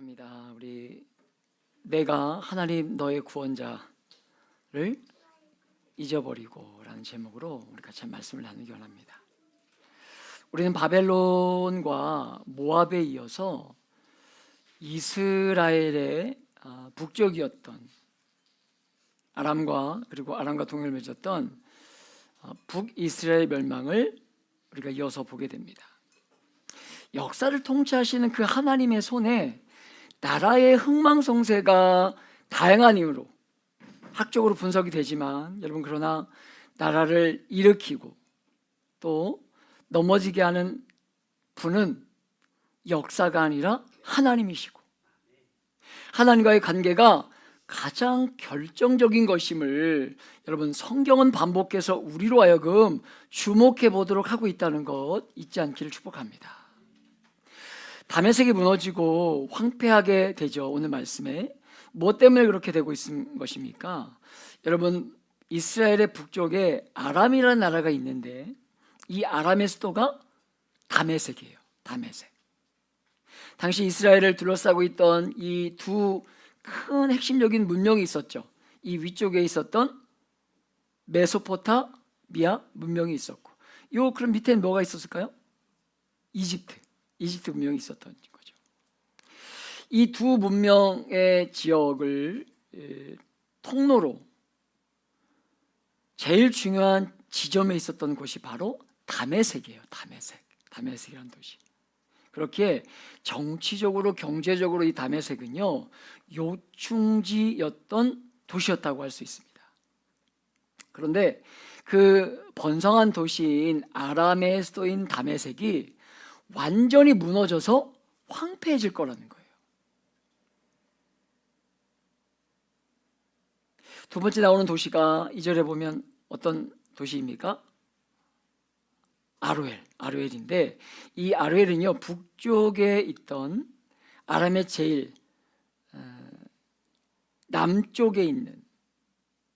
합니다. 내가 하나님 너의 구원자를 잊어버리고 라는 제목으로 우리 같이 말씀을 나누기 원합니다. 우리는 바벨론과 모압에 이어서 이스라엘의 북쪽이었던 아람과 동맹을 맺었던 북이스라엘 멸망을 우리가 이어서 보게 됩니다. 역사를 통치하시는 그 하나님의 손에 나라의 흥망성쇠가 다양한 이유로 학적으로 분석이 되지만 여러분, 그러나 나라를 일으키고 또 넘어지게 하는 분은 역사가 아니라 하나님이시고, 하나님과의 관계가 가장 결정적인 것임을 여러분, 성경은 반복해서 우리로 하여금 주목해 보도록 하고 있다는 것 잊지 않기를 축복합니다. 다메섹이 무너지고 황폐하게 되죠. 오늘 말씀에 무엇 때문에 그렇게 되고 있는 것입니까? 여러분, 이스라엘의 북쪽에 아람이라는 나라가 있는데 이 아람의 수도가 다메섹이에요. 다메섹. 당시 이스라엘을 둘러싸고 있던 이 두 큰 핵심적인 문명이 있었죠. 이 위쪽에 있었던 메소포타미아 문명이 있었고, 그럼 밑에는 뭐가 있었을까요? 이집트 문명이 있었던 거죠. 이 두 문명의 지역을 통로로 제일 중요한 지점에 있었던 곳이 바로 다메섹이에요. 다메섹이라는 도시. 그렇게 정치적으로 경제적으로 이 다메섹은요 요충지였던 도시였다고 할 수 있습니다. 그런데 그 번성한 도시인 아람의 수도인 다메섹이 완전히 무너져서 황폐해질 거라는 거예요. 두 번째 나오는 도시가 2절에 보면 어떤 도시입니까? 아로엘인데, 이 아로엘은요 북쪽에 있던 아람의 제일 남쪽에 있는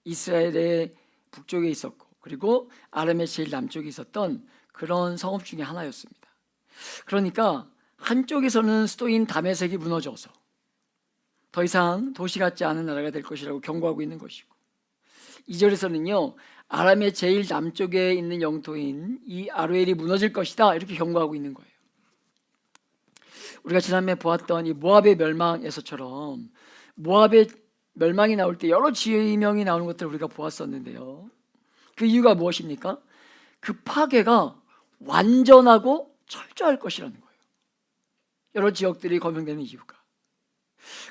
이스라엘의 북쪽에 있었고, 그리고 아람의 제일 남쪽에 있었던 그런 성읍 중에 하나였습니다. 그러니까 한쪽에서는 수도인 다메섹이 무너져서 더 이상 도시 같지 않은 나라가 될 것이라고 경고하고 있는 것이고, 2절에서는요 아람의 제일 남쪽에 있는 영토인 이 아로엘이 무너질 것이다 이렇게 경고하고 있는 거예요. 우리가 지난번에 보았던 이 모압의 멸망에서처럼 모압의 멸망이 나올 때 여러 지명이 나오는 것들을 우리가 보았었는데요, 그 이유가 무엇입니까? 그 파괴가 완전하고 철저할 것이라는 거예요. 여러 지역들이 거명되는 이유가.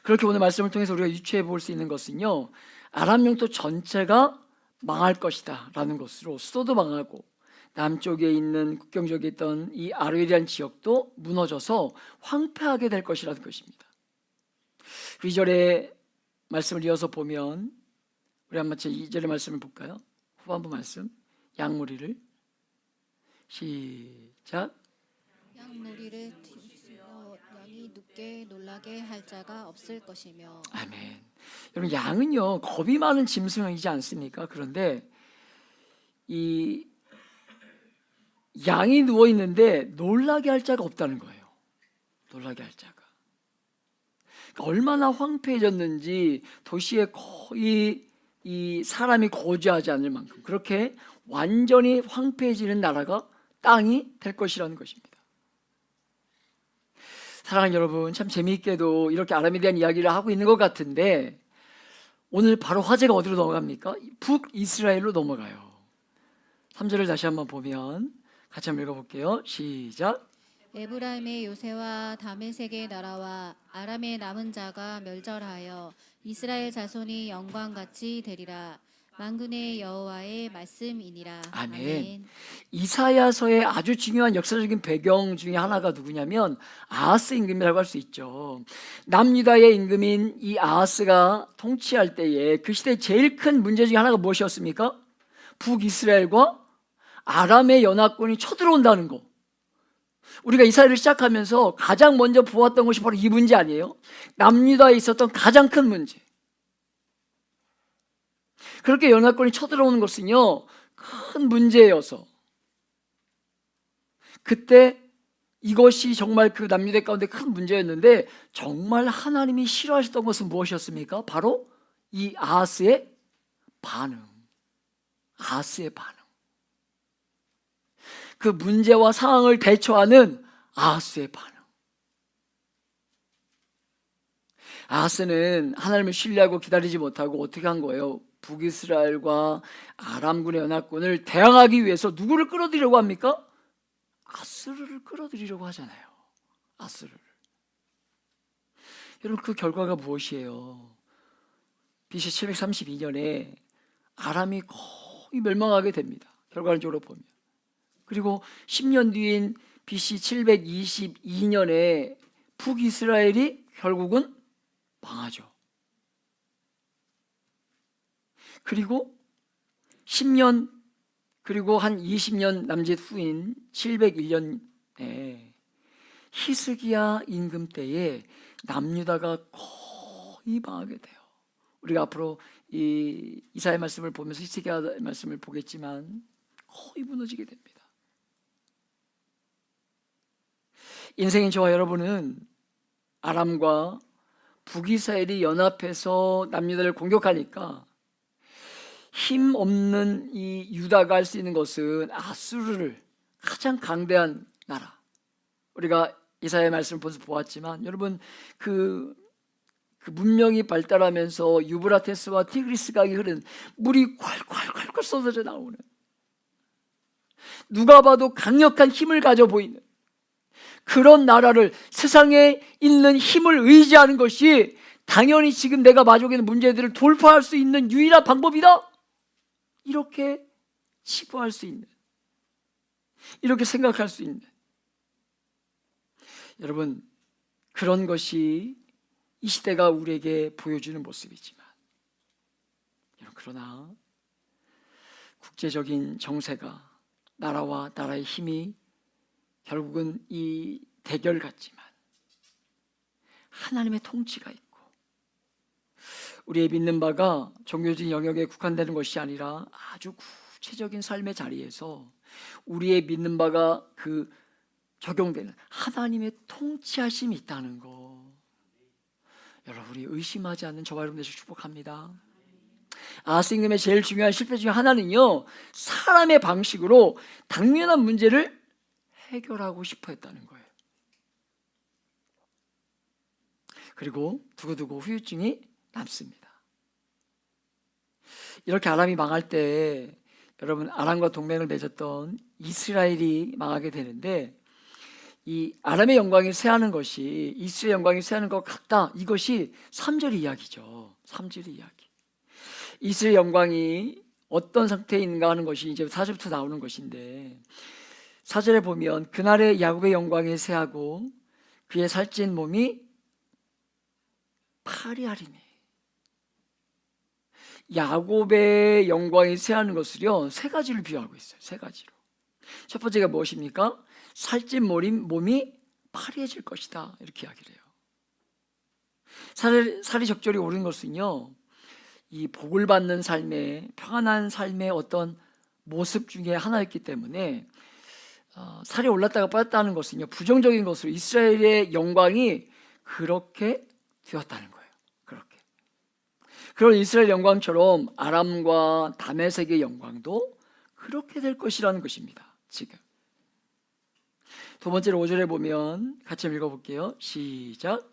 그렇게 오늘 말씀을 통해서 우리가 유추해 볼 수 있는 것은요, 아람 영토 전체가 망할 것이다 라는 것으로 수도도 망하고 남쪽에 있는 국경지역에 있던 이 아로엘이라는 지역도 무너져서 황폐하게 될 것이라는 것입니다. 2절의 말씀을 이어서 보면 우리 한번 2절의 말씀을 볼까요? 후반부 말씀, 양무리를 시작. 양무리를 뒤집어 양이 눕게 놀라게 할 자가 없을 것이며. 아멘. 여러분, 양은요 겁이 많은 짐승이지 않습니까? 그런데 이 양이 누워 있는데 놀라게 할 자가 없다는 거예요. 놀라게 할 자가. 그러니까 얼마나 황폐해졌는지 도시에 거의 이 사람이 거주하지 않을 만큼 그렇게 완전히 황폐해지는 나라가 땅이 될 것이라는 것입니다. 사랑하는 여러분, 참 재미있게도 이렇게 아람에 대한 이야기를 하고 있는 것 같은데 오늘 바로 화제가 어디로 넘어갑니까? 북이스라엘로 넘어가요. 3절을 다시 한번 보면 같이 한번 읽어볼게요. 시작. 에브라임의 요새와 다메섹의 나라와 아람의 남은 자가 멸절하여 이스라엘 자손이 영광같이 되리라. 만군의 여호와의 말씀이니라. 아멘. 이사야서의 아주 중요한 역사적인 배경 중에 하나가 누구냐면 아하스 임금이라고 할 수 있죠. 남유다의 임금인 이 아하스가 통치할 때에 그 시대의 제일 큰 문제 중에 하나가 무엇이었습니까? 북이스라엘과 아람의 연합군이 쳐들어온다는 거. 우리가 이사야를 시작하면서 가장 먼저 보았던 것이 바로 이 문제 아니에요? 남유다에 있었던 가장 큰 문제. 그렇게 연합군이 쳐들어오는 것은요 큰 문제여서 그때 이것이 정말 그 남유대 가운데 큰 문제였는데 정말 하나님이 싫어하셨던 것은 무엇이었습니까? 바로 이 아하스의 반응. 아하스의 반응. 그 문제와 상황을 대처하는 아하스의 반응. 아하스는 하나님을 신뢰하고 기다리지 못하고 어떻게 한 거예요? 북이스라엘과 아람군의 연합군을 대항하기 위해서 누구를 끌어들이려고 합니까? 아수르를 끌어들이려고 하잖아요. 아수르를. 여러분, 그 결과가 무엇이에요? BC 732년에 아람이 거의 멸망하게 됩니다. 결과적으로 보면. 그리고 10년 뒤인 BC 722년에 북이스라엘이 결국은 망하죠. 그리고 10년 그리고 한 20년 남짓 후인 701년에 히스기야 임금 때에 남유다가 거의 망하게 돼요. 우리가 앞으로 이 이사야 말씀을 보면서 히스기야 말씀을 보겠지만 거의 무너지게 됩니다. 인생인 저와 여러분은 아람과 북이스라엘이 연합해서 남유다를 공격하니까 힘 없는 이 유다가 할 수 있는 것은 아수르를, 가장 강대한 나라, 우리가 이사야의 말씀을 보았지만 여러분 그 문명이 발달하면서 유브라테스와 티그리스 강이 흐른 물이 콸콸콸콸 쏟아져 나오는, 누가 봐도 강력한 힘을 가져 보이는 그런 나라를, 세상에 있는 힘을 의지하는 것이 당연히 지금 내가 마주하고 있는 문제들을 돌파할 수 있는 유일한 방법이다, 이렇게 치부할 수 있는, 이렇게 생각할 수 있는, 여러분 그런 것이 이 시대가 우리에게 보여주는 모습이지만, 그러나 국제적인 정세가, 나라와 나라의 힘이 결국은 이 대결 같지만 하나님의 통치가 있고, 우리의 믿는 바가 종교적인 영역에 국한되는 것이 아니라 아주 구체적인 삶의 자리에서 우리의 믿는 바가 그 적용되는 하나님의 통치하심이 있다는 거, 여러분이 의심하지 않는 저와 여러분 되시길 축복합니다. 아하스 임금의 제일 중요한 실패 중에 하나는요, 사람의 방식으로 당면한 문제를 해결하고 싶어 했다는 거예요. 그리고 두고두고 후유증이 남습니다. 이렇게 아람이 망할 때 여러분, 아람과 동맹을 맺었던 이스라엘이 망하게 되는데, 이 아람의 영광이 쇠하는 것이 이스라엘의 영광이 쇠하는 것 같다, 이것이 3절 이야기죠. 3절 이야기. 이스라엘 영광이 어떤 상태에 있는가 하는 것이 이제 4절부터 나오는 것인데, 4절에 보면 그날의 야곱의 영광이 쇠하고 그의 살찐 몸이 파리하리니, 야곱의 영광이 쇠하는 것을요, 세 가지를 비유하고 있어요. 세 가지로. 첫 번째가 무엇입니까? 살찐 몸이 파리해질 것이다, 이렇게 이야기를 해요. 살이 적절히 오른 것은요, 이 복을 받는 삶의, 평안한 삶의 어떤 모습 중에 하나였기 때문에 살이 올랐다가 빠졌다는 것은요, 부정적인 것으로 이스라엘의 영광이 그렇게 되었다는 거예요. 그렇게. 그런 이스라엘 영광처럼 아람과 다메섹의 영광도 그렇게 될 것이라는 것입니다. 지금 두 번째로 5절에 보면 같이 읽어볼게요. 시작.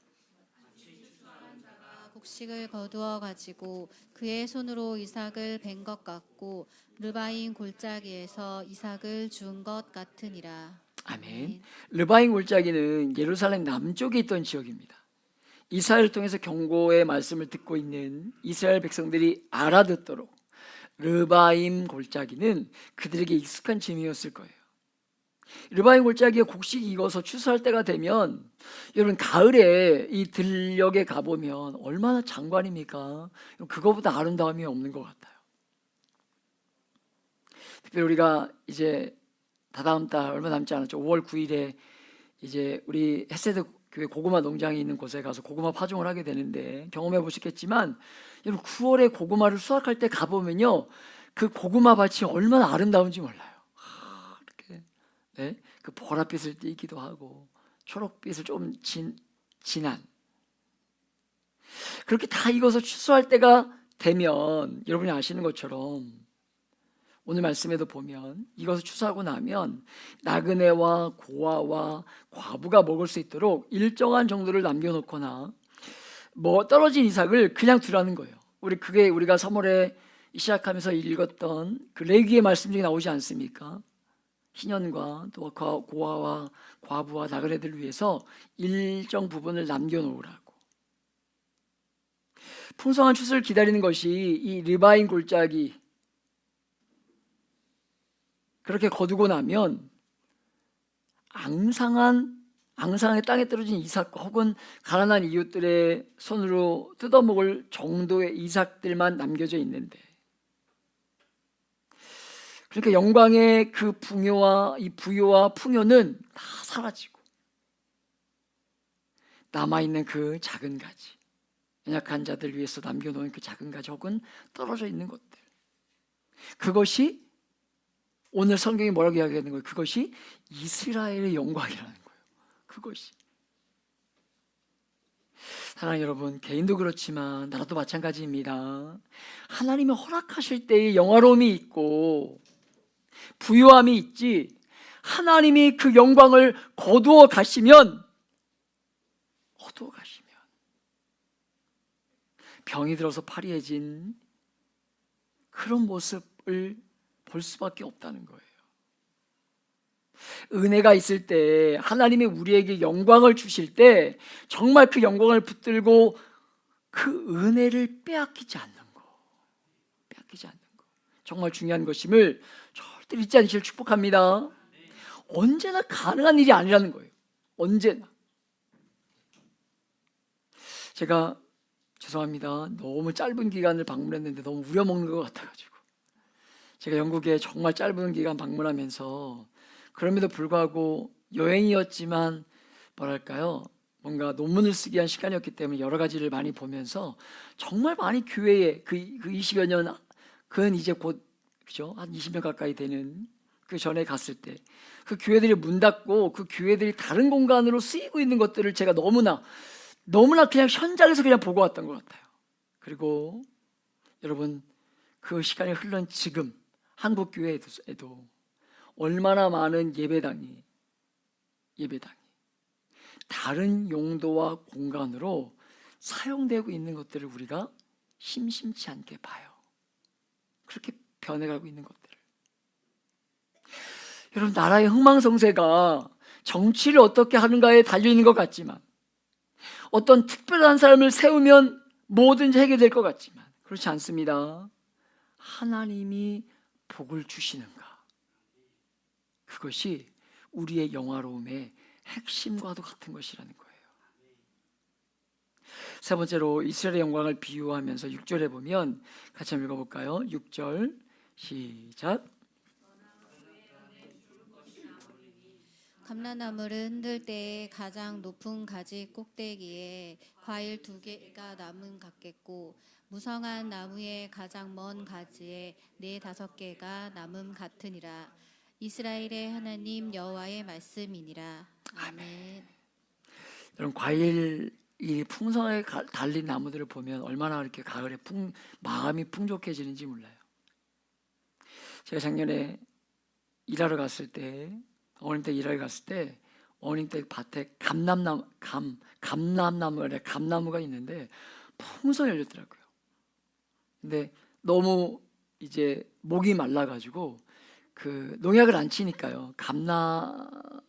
곡식을 거두어 가지고 그의 손으로 이삭을 벤 것 같고 르바임 골짜기에서 이삭을 준 것 같으니라. 아멘. 르바임 골짜기는 예루살렘 남쪽에 있던 지역입니다. 이스라엘을 통해서 경고의 말씀을 듣고 있는 이스라엘 백성들이 알아듣도록 르바임 골짜기는 그들에게 익숙한 지명이었을 거예요. 르바임 골짜기에 곡식이 익어서 추수할 때가 되면, 여러분 가을에 이 들녘에 가보면 얼마나 장관입니까? 그거보다 아름다움이 없는 것 같아요. 특별히 우리가 이제 다다음 달 얼마 남지 않았죠. 5월 9일에 이제 우리 햇세드 교회 고구마 농장이 있는 곳에 가서 고구마 파종을 하게 되는데, 경험해 보셨겠지만 여러분 9월에 고구마를 수확할 때 가보면요, 그 고구마 밭이 얼마나 아름다운지 몰라요. 이렇게, 네? 그 보랏빛을 띠기도 하고 초록빛을 좀 진한, 그렇게 다 익어서 추수할 때가 되면 여러분이 아시는 것처럼 오늘 말씀에도 보면 익어서 추수하고 나면 나그네와 고아와 과부가 먹을 수 있도록 일정한 정도를 남겨놓거나 뭐 떨어진 이삭을 그냥 두라는 거예요. 그게 우리가 3월에 시작하면서 읽었던 그 레위기의 말씀 중에 나오지 않습니까? 희년과 또 고아와 과부와 나그네들을 위해서 일정 부분을 남겨놓으라고. 풍성한 추수를 기다리는 것이 이 르바임 골짜기 그렇게 거두고 나면 앙상하게 땅에 떨어진 이삭과 혹은 가난한 이웃들의 손으로 뜯어먹을 정도의 이삭들만 남겨져 있는데, 그러니까 영광의 그 이 부요와 풍요는 다 사라지고 남아있는 그 작은 가지, 연약한 자들 위해서 남겨놓은 그 작은 가지 혹은 떨어져 있는 것들, 그것이 오늘 성경이 뭐라고 이야기하는 거예요? 그것이 이스라엘의 영광이라는 거예요. 그것이. 사랑하는 여러분, 개인도 그렇지만 나라도 마찬가지입니다. 하나님이 허락하실 때의 영화로움이 있고 부유함이 있지, 하나님이 그 영광을 거두어 가시면 병이 들어서 파리해진 그런 모습을 볼 수밖에 없다는 거예요. 은혜가 있을 때, 하나님이 우리에게 영광을 주실 때 정말 그 영광을 붙들고 그 은혜를 빼앗기지 않는 거, 정말 중요한 것임을 절대 잊지 않으시길 축복합니다. 언제나 가능한 일이 아니라는 거예요. 언제나. 제가 죄송합니다. 너무 짧은 기간을 방문했는데 너무 우려먹는 것 같아가지고, 제가 영국에 정말 짧은 기간 방문하면서 그럼에도 불구하고 여행이었지만 뭐랄까요, 뭔가 논문을 쓰기 위한 시간이었기 때문에 여러 가지를 많이 보면서 정말 많이 교회에 그 20여 년, 그건 이제 곧 그죠? 한 20년 가까이 되는 그 전에 갔을 때 그 교회들이 문 닫고 그 교회들이 다른 공간으로 쓰이고 있는 것들을 제가 너무나 그냥 현장에서 그냥 보고 왔던 것 같아요. 그리고 여러분, 그 시간이 흘러온 지금 한국 교회에도 얼마나 많은 예배당이 다른 용도와 공간으로 사용되고 있는 것들을 우리가 심심치 않게 봐요. 그렇게 변해가고 있는 것들을. 여러분, 나라의 흥망성쇠가 정치를 어떻게 하는가에 달려있는 것 같지만, 어떤 특별한 사람을 세우면 뭐든지 해결될 것 같지만 그렇지 않습니다. 하나님이 복을 주시는가, 그것이 우리의 영화로움의 핵심과도 같은 것이라는 거예요. 세 번째로 이스라엘의 영광을 비유하면서 6절에 보면 같이 한번 읽어볼까요? 6절 시작. 감람나무를 흔들 때에 가장 높은 가지 꼭대기에 과일 2개가 남음 같겠고, 무성한 나무의 가장 먼 가지에 4-5개가 남음 같으니라. 이스라엘의 하나님 여호와의 말씀이니라. 아멘. 여러분, 과일이 풍성하게 달린 나무들을 보면 얼마나 이렇게 가을에 마음이 풍족해지는지 몰라요. 제가 작년에 일하러 갔을 때, 어머님 댁 일하러 갔을 때 어머님 댁 밭에 감나무가 있는데 풍성히 열렸더라고요. 근데 너무 이제 목이 말라가지고 그 농약을 안 치니까요,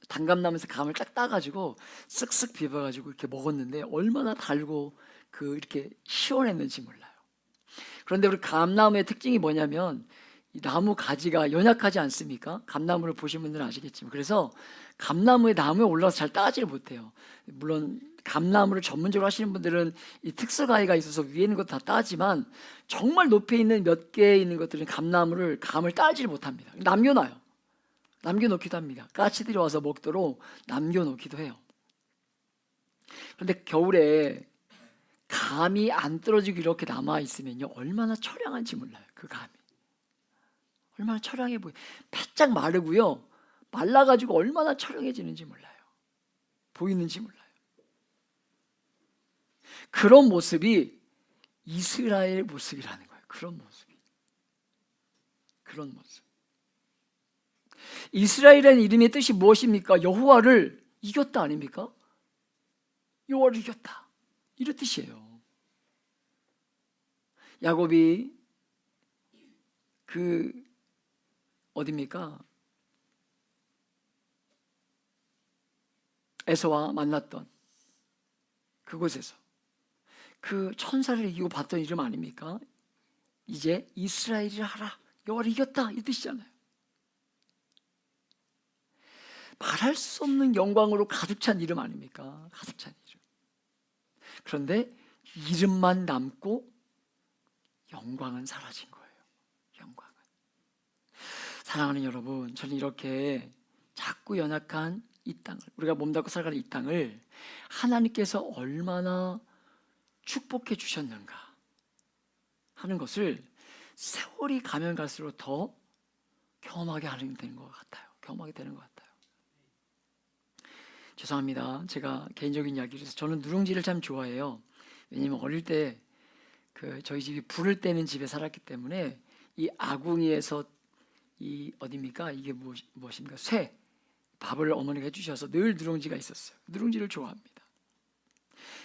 단감나무에서 감을 쫙 따가지고 쓱쓱 비벼가지고 이렇게 먹었는데 얼마나 달고 이렇게 시원했는지 몰라요. 그런데 우리 감나무의 특징이 뭐냐면 이 나무 가지가 연약하지 않습니까? 감나무를 보신 분들은 아시겠지만, 그래서 감나무의 나무에 올라서 잘 따지를 못해요. 물론 감나무를 전문적으로 하시는 분들은 이 특수가위가 있어서 위에 있는 것 다 따지만, 정말 높이 있는 몇 개 있는 것들은 감을 따지를 못합니다. 남겨놓기도 합니다. 까치들이 와서 먹도록 남겨놓기도 해요. 그런데 겨울에 감이 안 떨어지고 이렇게 남아있으면요, 얼마나 처량한지 몰라요. 그 감이 얼마나 처량해 보여요. 바짝 마르고요, 말라가지고 얼마나 촬영해지는지 몰라요. 보이는지 몰라요. 그런 모습이 이스라엘 모습이라는 거예요. 그런 모습이. 그런 모습. 이스라엘이라는 이름의 뜻이 무엇입니까? 여호와를 이겼다 아닙니까? 여호와를 이겼다. 이런 뜻이에요. 야곱이 어디입니까? 에서와 만났던 그곳에서 그 천사를 이기고 봤던 이름 아닙니까? 이제 이스라엘이라 하라. 여호와를 이겼다. 이 뜻이잖아요. 말할 수 없는 영광으로 가득 찬 이름 아닙니까? 가득 찬 이름. 그런데 이름만 남고 영광은 사라진 거예요. 영광은. 사랑하는 여러분, 저는 이렇게 작고 연약한 이 땅을, 우리가 몸담고 살아가는 이 땅을 하나님께서 얼마나 축복해 주셨는가 하는 것을 세월이 가면 갈수록 더 경험하게 되는 것 같아요. 경험하게 되는 것 같아요. 죄송합니다. 제가 개인적인 이야기를 해서 저는 누룽지를 참 좋아해요. 왜냐면 어릴 때 저희 집이 불을 떼는 집에 살았기 때문에 이 아궁이에서 이 어디입니까? 이게 무엇입니까? 쇠 밥을 어머니가 해주셔서 늘 누룽지가 있었어요. 누룽지를 좋아합니다.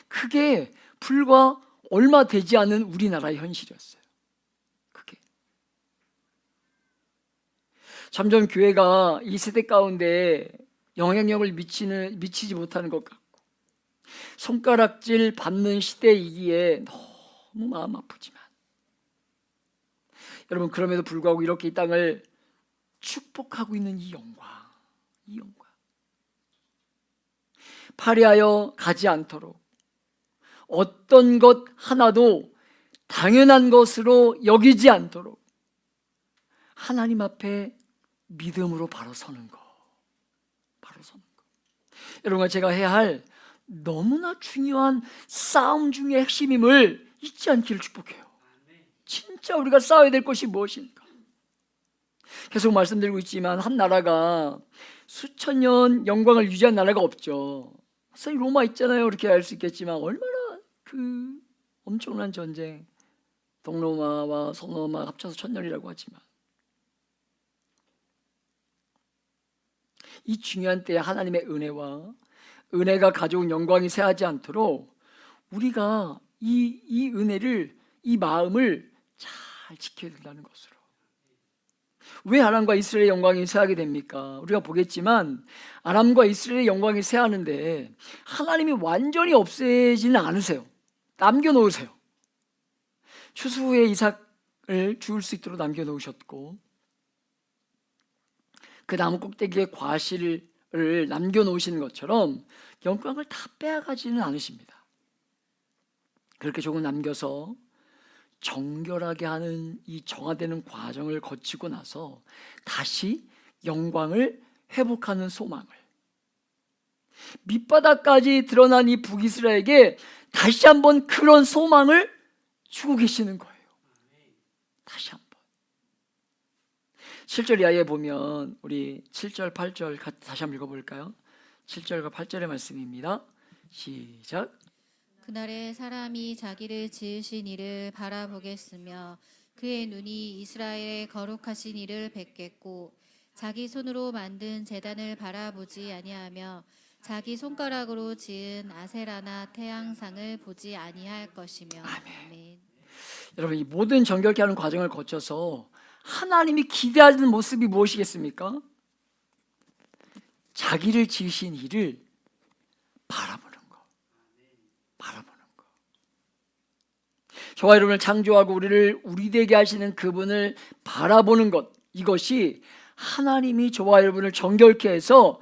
그게 불과 얼마 되지 않은 우리나라의 현실이었어요. 그게 점점 교회가 이 세대 가운데 영향력을 미치지 못하는 것 같고 손가락질 받는 시대이기에 너무 마음 아프지만 여러분, 그럼에도 불구하고 이렇게 이 땅을 축복하고 있는 이 영광 파리하여 가지 않도록 어떤 것 하나도 당연한 것으로 여기지 않도록 하나님 앞에 믿음으로 바로 서는 것. 여러분과 제가 해야 할 너무나 중요한 싸움 중의 핵심임을 잊지 않기를 축복해요. 진짜 우리가 싸워야 될 것이 무엇인가? 계속 말씀드리고 있지만 한 나라가 수천 년 영광을 유지한 나라가 없죠. 로마 있잖아요. 이렇게 알 수 있겠지만 얼마나 엄청난 전쟁, 동로마와 서로마 합쳐서 1000년이라고 하지만 이 중요한 때에 하나님의 은혜가 가져온 영광이 쇠하지 않도록 우리가 이 은혜를, 이 마음을 잘 지켜야 된다는 것으로. 왜 아람과 이스라엘의 영광이 쇠하게 됩니까? 우리가 보겠지만 아람과 이스라엘의 영광이 쇠하는데 하나님이 완전히 없애지는 않으세요. 남겨놓으세요. 추수 후에 이삭을 죽을 수 있도록 남겨놓으셨고 그 나무 꼭대기에 과실을 남겨놓으시는 것처럼 영광을 다 빼앗가지는 않으십니다. 그렇게 조금 남겨서 정결하게 하는 이 정화되는 과정을 거치고 나서 다시 영광을 회복하는 소망을, 밑바닥까지 드러난 이 북이스라엘에게 다시 한번 그런 소망을 주고 계시는 거예요. 다시 한번. 7절 이하에 보면 우리 7절 8절 다시 한번 읽어볼까요? 7절과 8절의 말씀입니다. 시작. 그날에 사람이 자기를 지으신 이를 바라보겠으며 그의 눈이 이스라엘의 거룩하신 이를 뵙겠고 자기 손으로 만든 제단을 바라보지 아니하며 자기 손가락으로 지은 아세라나 태양상을 보지 아니할 것이며. 아멘. 여러분, 이 모든 정결케 하는 과정을 거쳐서 하나님이 기대하는 모습이 무엇이겠습니까? 자기를 지으신 이를 바라보는 거. 저와 여러분을 창조하고 우리를 우리 되게 하시는 그분을 바라보는 것, 이것이 하나님이 저와 여러분을 정결케 해서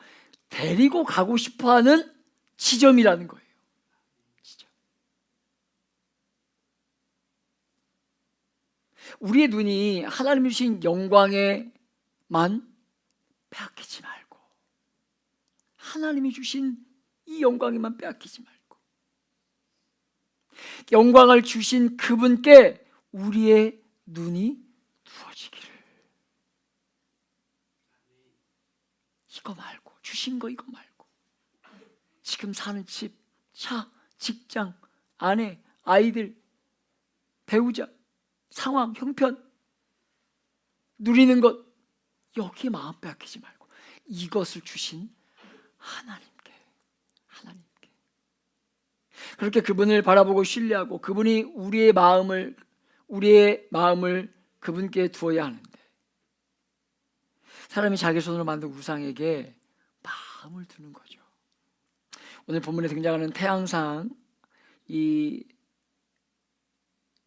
데리고 가고 싶어하는 지점이라는 거예요. 지점. 우리의 눈이 하나님이 주신 영광에만 빼앗기지 말고, 하나님이 주신 이 영광에만 빼앗기지 말고, 영광을 주신 그분께 우리의 눈이 두어지기를. 그거 말고, 주신 거 이거 말고, 지금 사는 집, 차, 직장, 아내, 아이들, 배우자, 상황, 형편, 누리는 것, 여기에 마음 빼앗기지 말고 이것을 주신 하나님께 그렇게 그분을 바라보고 신뢰하고 그분이 우리의 마음을 그분께 두어야 하는데, 사람이 자기 손으로 만든 우상에게 마음을 두는 거죠. 오늘 본문에 등장하는 태양상, 이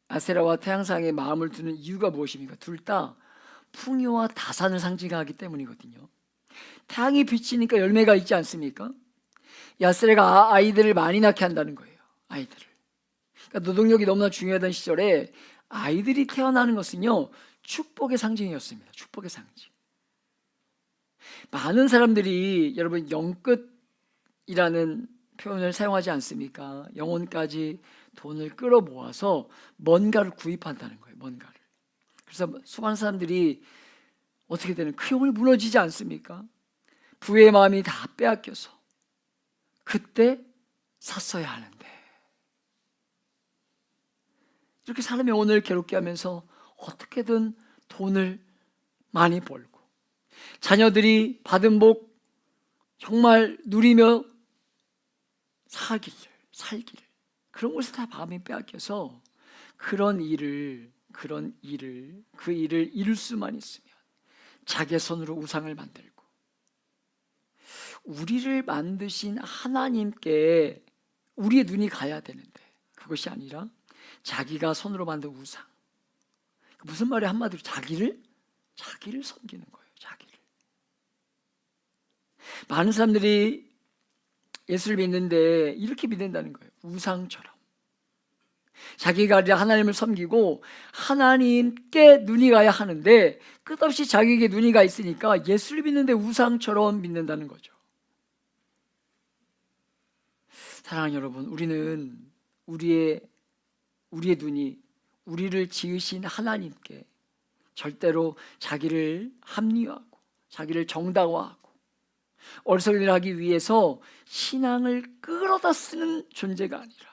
아세라와 태양상에 마음을 두는 이유가 무엇입니까? 둘 다 풍요와 다산을 상징하기 때문이거든요. 태양이 비치니까 열매가 있지 않습니까? 이 아세라가 아이들을 많이 낳게 한다는 거예요. 아이들을. 그러니까 노동력이 너무나 중요하던 시절에 아이들이 태어나는 것은요, 축복의 상징이었습니다. 축복의 상징. 많은 사람들이 여러분 영끝이라는 표현을 사용하지 않습니까? 영혼까지 돈을 끌어 모아서 뭔가를 구입한다는 거예요. 뭔가를. 그래서 수많은 사람들이 어떻게 되는, 그 영혼이 무너지지 않습니까? 부의 마음이 다 빼앗겨서 그때 샀어야 하는데, 이렇게 사람의 영혼을 괴롭게 하면서 어떻게든 돈을 많이 벌고 자녀들이 받은 복 정말 누리며 살기를 그런 것을 다 마음이 빼앗겨서 그 일을 이룰 수만 있으면 자기의 손으로 우상을 만들고, 우리를 만드신 하나님께 우리의 눈이 가야 되는데 그것이 아니라 자기가 손으로 만든 우상. 무슨 말이, 한마디로 자기를 섬기는 거예요. 자기를. 많은 사람들이 예수를 믿는데 이렇게 믿는다는 거예요. 우상처럼. 자기가 하나님을 섬기고 하나님께 눈이 가야 하는데 끝없이 자기에게 눈이 가 있으니까 예수를 믿는데 우상처럼 믿는다는 거죠. 사랑하는 여러분, 우리는 우리의 눈이 우리를 지으신 하나님께 절대로 자기를 합리화하고 자기를 정당화하고 어리석이를 하기 위해서 신앙을 끌어다 쓰는 존재가 아니라,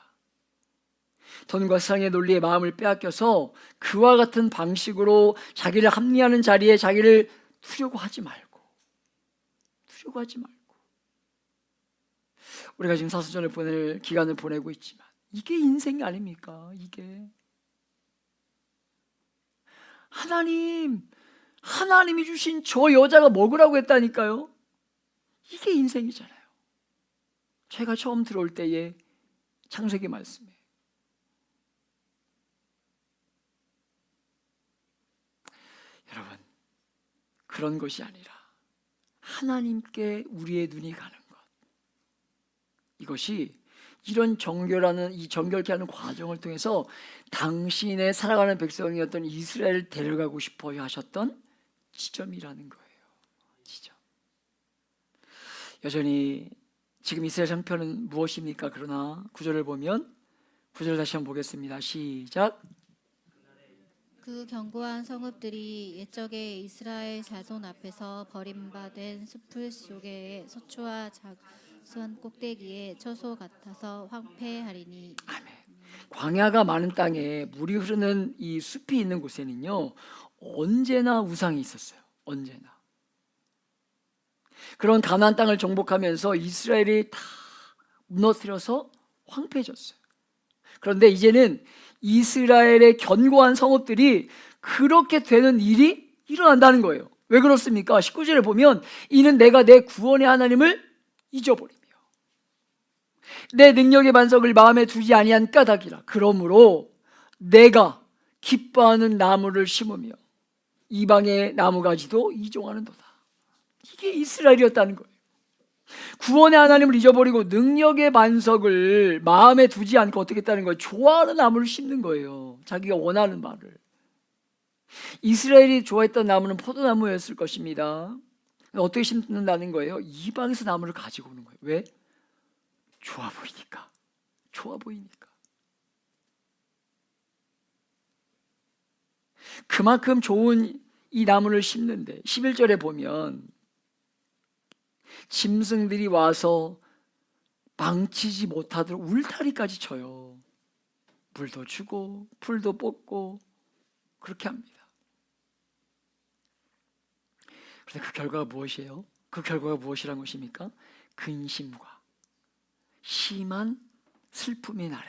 돈과 세상의 논리에 마음을 빼앗겨서 그와 같은 방식으로 자기를 합리화하는 자리에 자기를 두려고 하지 말고 우리가 지금 사도전을 보낼 기간을 보내고 있지만 이게 인생이 아닙니까? 이게 하나님이 주신 저 여자가 먹으라고 했다니까요. 이게 인생이잖아요. 제가 처음 들어올 때의 창세기 말씀에, 여러분, 그런 것이 아니라 하나님께 우리의 눈이 가는 것, 이것이 이런 이 정결케 하는 과정을 통해서 당신의 살아가는 백성이었던 이스라엘을 데려가고 싶어 하셨던 지점이라는 거예요. 지점. 여전히 지금 이스라엘 형편은 무엇입니까? 그러나 구절을 보면, 구절 다시 한번 보겠습니다. 시작. 그 견고한 성읍들이 옛적에 이스라엘 자손 앞에서 버림받은 숲을 속에 서초와 작은 꼭대기에 처소 같아서 황폐하리니. 아멘. 광야가 많은 땅에 물이 흐르는 이 숲이 있는 곳에는요, 언제나 우상이 있었어요. 언제나. 그런 가나안 땅을 정복하면서 이스라엘이 다 무너뜨려서 황폐해졌어요. 그런데 이제는 이스라엘의 견고한 성읍들이 그렇게 되는 일이 일어난다는 거예요. 왜 그렇습니까? 19절에 보면, 이는 내가 내 구원의 하나님을 잊어버리며 내 능력의 반석을 마음에 두지 아니한 까닭이라. 그러므로 내가 기뻐하는 나무를 심으며 이방의 나무가지도 이종하는도다. 이게 이스라엘이었다는 거예요. 구원의 하나님을 잊어버리고 능력의 반석을 마음에 두지 않고 어떻게 했다는 거예요? 좋아하는 나무를 심는 거예요. 자기가 원하는 말을. 이스라엘이 좋아했던 나무는 포도나무였을 것입니다. 어떻게 심는다는 거예요? 이방에서 나무를 가지고 오는 거예요. 왜? 좋아 보이니까. 그만큼 좋은 이 나무를 심는데 11절에 보면 짐승들이 와서 망치지 못하도록 울타리까지 쳐요. 물도 주고 풀도 뽑고 그렇게 합니다. 그런데 그 결과가 무엇이에요? 그 결과가 무엇이란 것입니까? 근심과 심한 슬픔의 날에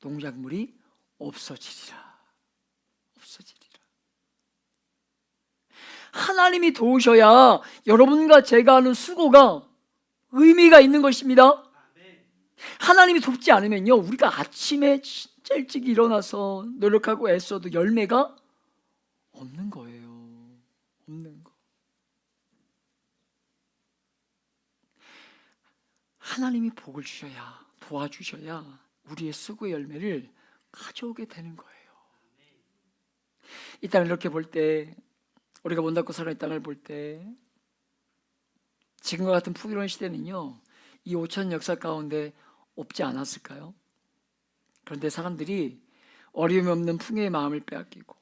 농작물이 없어지리라. 하나님이 도우셔야 여러분과 제가 하는 수고가 의미가 있는 것입니다. 하나님이 돕지 않으면요, 우리가 아침에 진짜 일찍 일어나서 노력하고 애써도 열매가 없는 거예요. 없는 거. 하나님이 복을 주셔야, 도와주셔야 우리의 수고의 열매를 가져오게 되는 거예요. 이 땅을 이렇게 볼 때, 우리가 몸담고 살아가는 이 땅을 볼 때, 지금과 같은 풍요로운 시대는요, 이 5천 역사 가운데 없지 않았을까요? 그런데 사람들이 어려움이 없는 풍요의 마음을 빼앗기고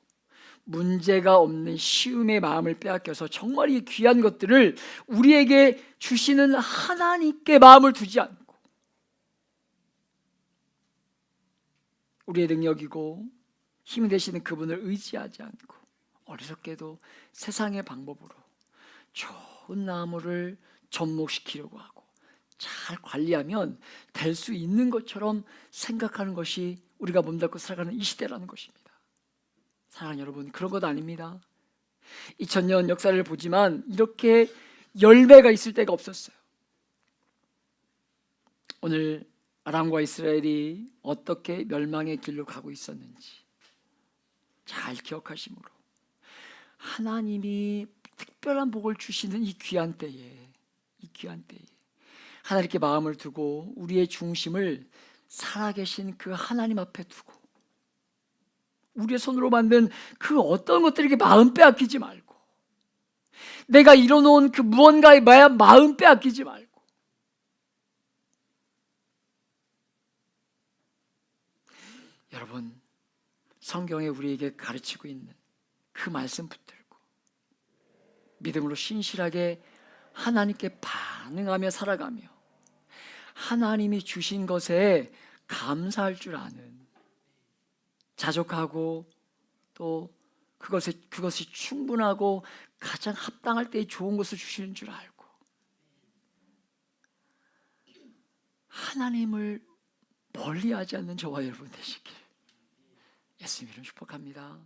문제가 없는 쉬움의 마음을 빼앗겨서 정말 이 귀한 것들을 우리에게 주시는 하나님께 마음을 두지 않고 우리의 능력이고 힘이 되시는 그분을 의지하지 않고 어리석게도 세상의 방법으로 좋은 나무를 접목시키려고 하고 잘 관리하면 될 수 있는 것처럼 생각하는 것이 우리가 몸담고 살아가는 이 시대라는 것입니다. 사랑하는 여러분, 그런 것 아닙니다. 2000년 역사를 보지만 이렇게 열매가 있을 때가 없었어요. 오늘 아람과 이스라엘이 어떻게 멸망의 길로 가고 있었는지 잘 기억하시므로 하나님이 특별한 복을 주시는 이 귀한 때에 하나님께 마음을 두고 우리의 중심을 살아계신 그 하나님 앞에 두고 우리의 손으로 만든 그 어떤 것들에게 마음 빼앗기지 말고 내가 이뤄놓은 그 무언가에 마음 빼앗기지 말고 여러분, 성경에 우리에게 가르치고 있는 그 말씀 붙들고 믿음으로 신실하게 하나님께 반응하며 살아가며 하나님이 주신 것에 감사할 줄 아는 자족하고 또 그것이 충분하고 가장 합당할 때 좋은 것을 주시는 줄 알고 하나님을 멀리하지 않는 저와 여러분 되시길 예수님 이름 축복합니다.